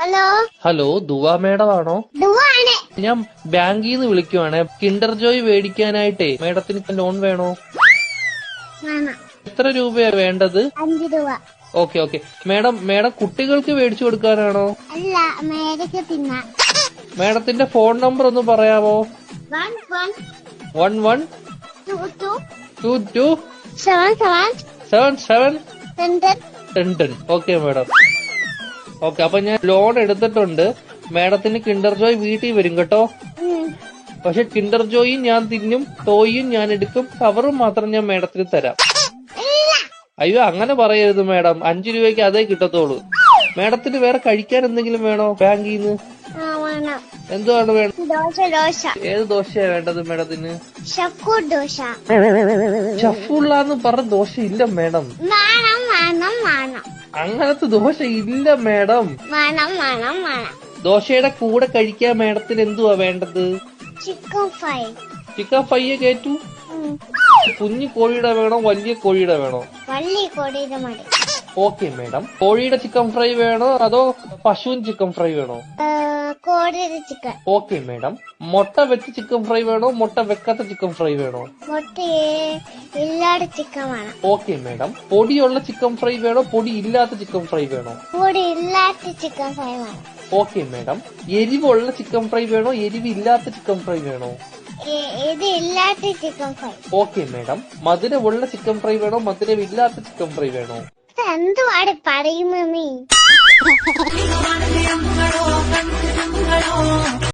Hello hello ദുവാ madam ആണോ? ദുവാണ്. ഞാൻ ബാങ്കിൽ നിന്ന് വിളിക്കുവാണ്. കിൻഡർ ജോയ് മേടിക്കാനായിട്ടേ മേഡത്തിന് ലോൺ വേണോ? വേണം. എത്ര രൂപയാ വേണ്ടത്? 5 രൂപ. ഓക്കെ മേഡം കുട്ടികൾക്ക് മേടിച്ചു കൊടുക്കാനാണോ? അല്ല, മേടിക്ക് തിന്നാൻ. മേഡത്തിന്റെ ഫോൺ നമ്പർ ഒന്ന് പറയാമോ? 11 22 77 10. Okay madam. ഓക്കെ, അപ്പൊ ഞാൻ ലോൺ എടുത്തിട്ടുണ്ട്. മേഡത്തിന് കിൻഡർ ജോയ് വീട്ടിൽ വരും കേട്ടോ. പക്ഷെ കിൻഡർ ജോയും ഞാൻ തിന്നും, ടോയും ഞാൻ എടുക്കും, കവറും മാത്രം ഞാൻ മേഡത്തിന് തരാം. അയ്യോ, അങ്ങനെ പറയരുത് മേഡം. 5 രൂപയ്ക്ക് അതേ കിട്ടത്തോളൂ. മേഡത്തിന് വേറെ കഴിക്കാൻ എന്തെങ്കിലും വേണോ ബാങ്കിൽ നിന്ന്? എന്തുവാണ് വേണം? ദോശ. ഏത് ദോശയാ വേണ്ടത് മേഡത്തിന്? ഷക്കൂർ ദോശ. ഷഫുള്ളാന്ന് പറഞ്ഞ ദോശ ഇല്ല മേഡം. വേണം. അങ്ങനത്തെ ദോശ ഇല്ല മേഡം. വേണം. ദോശയുടെ കൂടെ കഴിക്കാൻ മേഡത്തിന് എന്തുവാ വേണ്ടത്? Chicken fry. ചിക്കൻ ഫ്രൈയെ കേറ്റു. കുഞ്ഞു കോഴിയുടെ വേണോ വലിയ കോഴിയുടെ വേണോ? വലിയ കോഴിയുടെ മതി. Okay madam. കോഴിയുടെ ചിക്കൻ ഫ്രൈ വേണോ അതോ പശുവിൻ ചിക്കൻ ഫ്രൈ വേണോ? കോഴിയുടെ ചിക്കൻ. Okay madam. മുട്ട വെച്ച ചിക്കൻ ഫ്രൈ വേണോ മുട്ട വെക്കാത്ത ചിക്കൻ ഫ്രൈ വേണോ? മുട്ട ഇല്ലാത്ത ചിക്കൻ വേണം. Okay madam. പൊടിയുള്ള ചിക്കൻ ഫ്രൈ വേണോ പൊടി ഇല്ലാത്ത ചിക്കൻ ഫ്രൈ വേണോ? പൊടി ഇല്ലാത്ത ചിക്കൻ ഫ്രൈ വേണം. Okay madam. എരിവുള്ള ചിക്കൻ ഫ്രൈ വേണോ എരിവില്ലാത്ത ചിക്കൻ ഫ്രൈ വേണോ? ഇത് ഇല്ലാത്ത ചിക്കൻ ഫ്രൈ. Okay madam. മധുരമുള്ള ചിക്കൻ ഫ്രൈ വേണോ മധുരമില്ലാത്ത ചിക്കൻ ഫ്രൈ വേണോ? എന്തുവാണ് പറയുന്നത് നീ?